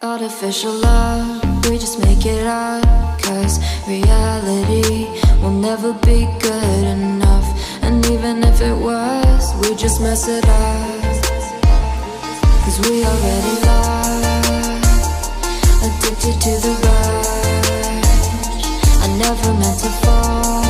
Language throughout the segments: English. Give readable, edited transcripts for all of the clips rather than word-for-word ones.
Artificial love, we just make it up. Cause reality will never be good enough. And even if it was, we just mess it up. Cause we already lost, addicted to the rush. I never meant to fall.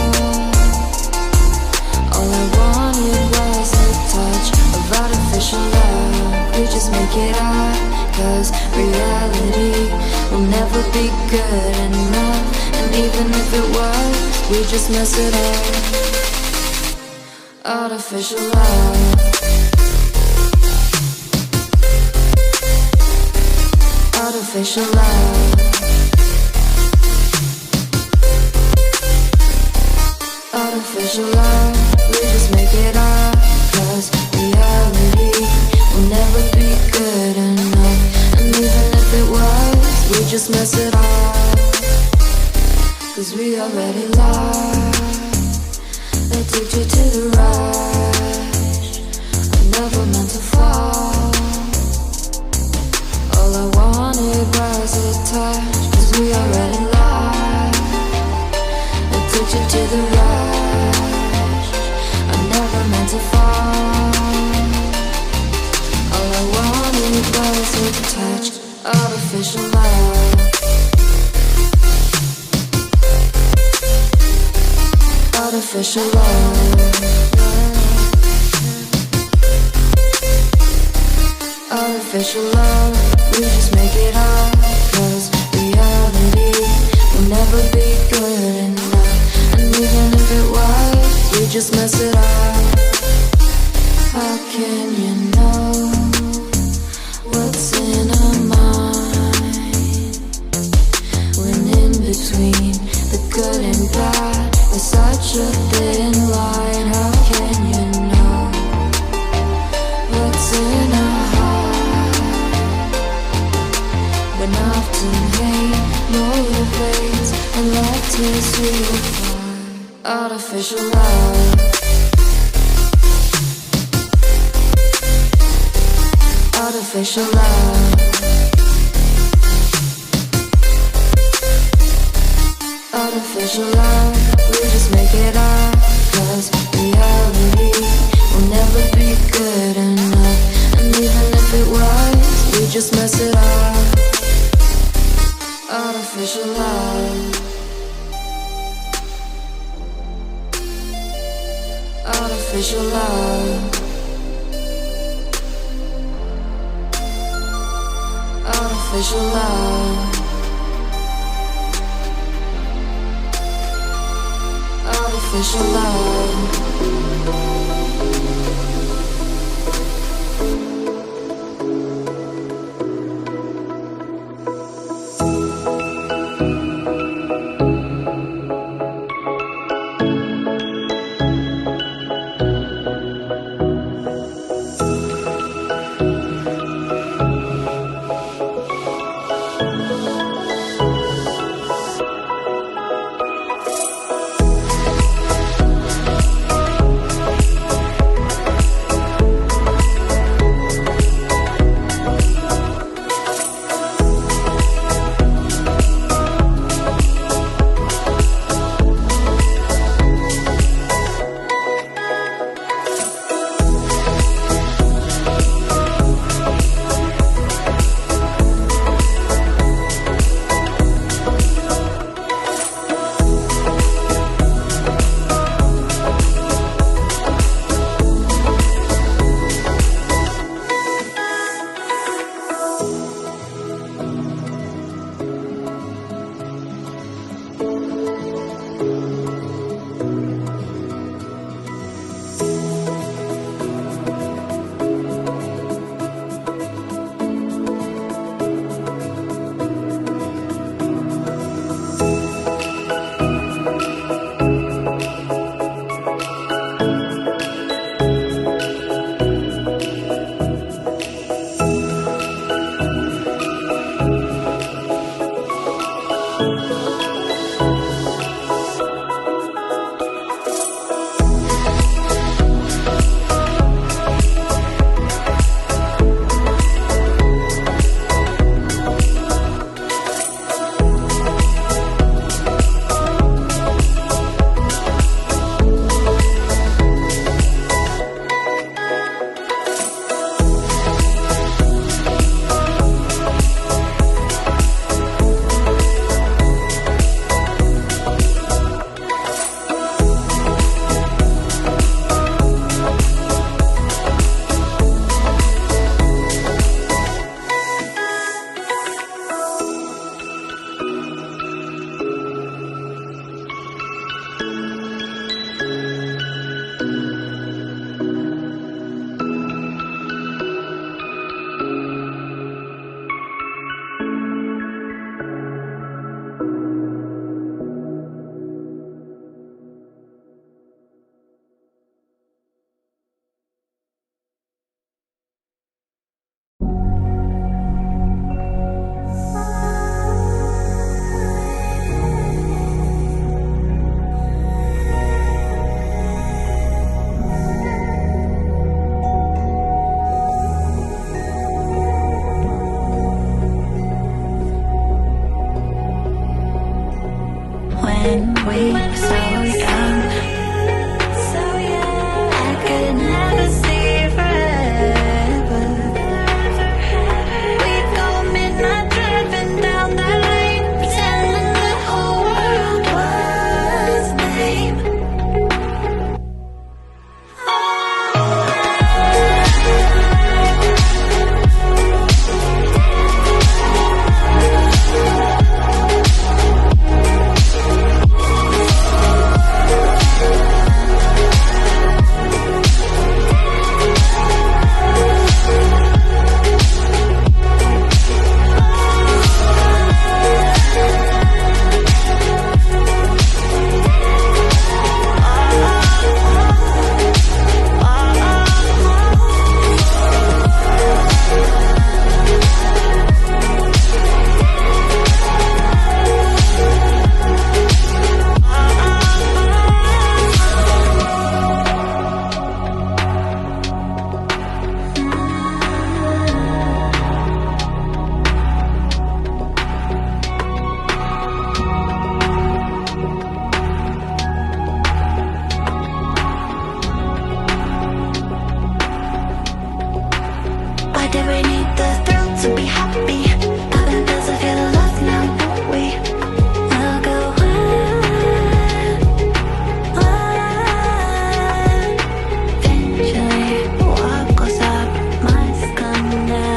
All I wanted was a touch of artificial love. We just make it up. Cause reality will never be good enough. And even if it was, we just mess it up. Artificial love. Artificial love. Artificial love. We just make it up. Cause reality will never be good enough. And even if it was, we just mess it up. Cause we already lost, addicted to the rush. I never meant to fall. All I wanted was a touch. Cause we already lost, addicted to the rush. I never meant to fall. All I wanted was a touch. Artificial love. Artificial love. Artificial love. We just make it up. Cause reality will never be good enough. And even if it was, we just mess it up. How can you know what's in our mind? When in between the good and bad, there's such a thin line. How can you know what's in our heart? When often hate motivates and love tears you apart. Artificial love. Artificial love. Artificial love. We just make it up. Cause reality will never be good enough. And even if it was, we just mess it up. Artificial love. Artificial love. Artificial love. Artificial love. need the thrill to be happy. Heaven doesn't feel love now, don't we? We'll go eventually. What goes up must come down.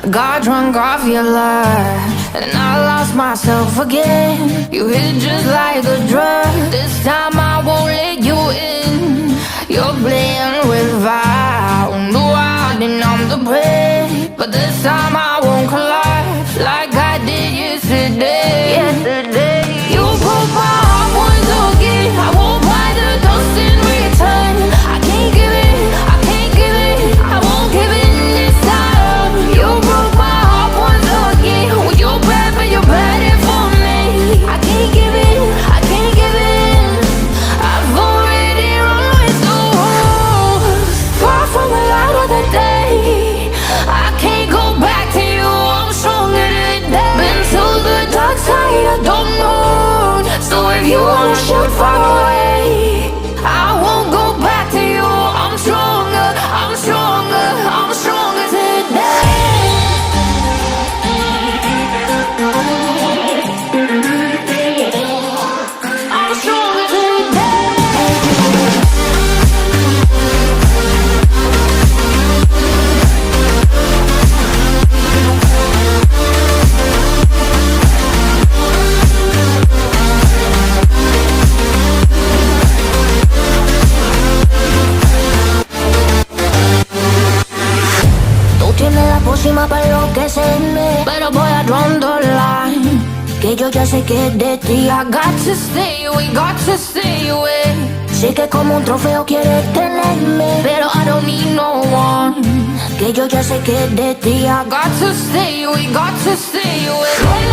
Got drunk off your lies, and I lost myself again. You hit just like a drug. This time I won't let you in. You're playing with fire. No, I didn't I'm the prey, but this time I won't collide like I did yesterday. You broke my heart once again. I won't buy the dust in return. I can't give it, I can't give it, I won't give it this time. You broke my heart once again. Well, you're bad, but you're bad it for me. I can't give it, I can't give it. I've already run with the wolves. Far from the light of the day. I can't go back to you, I'm stronger today. Been to the dark side, I don't know. So if you wanna shoot far away, I won't go back to you. I'm stronger, I'm stronger, I'm stronger today. I'm stronger today. Tú tienes la pócima para enloquecerme, pero voy a draw the line. Que yo ya sé que es de ti. I got to stay away, got to stay away. Sé que como un trofeo quieres tenerme, pero I don't need no one. Que yo ya sé que es de ti. I got to stay away, got to stay away.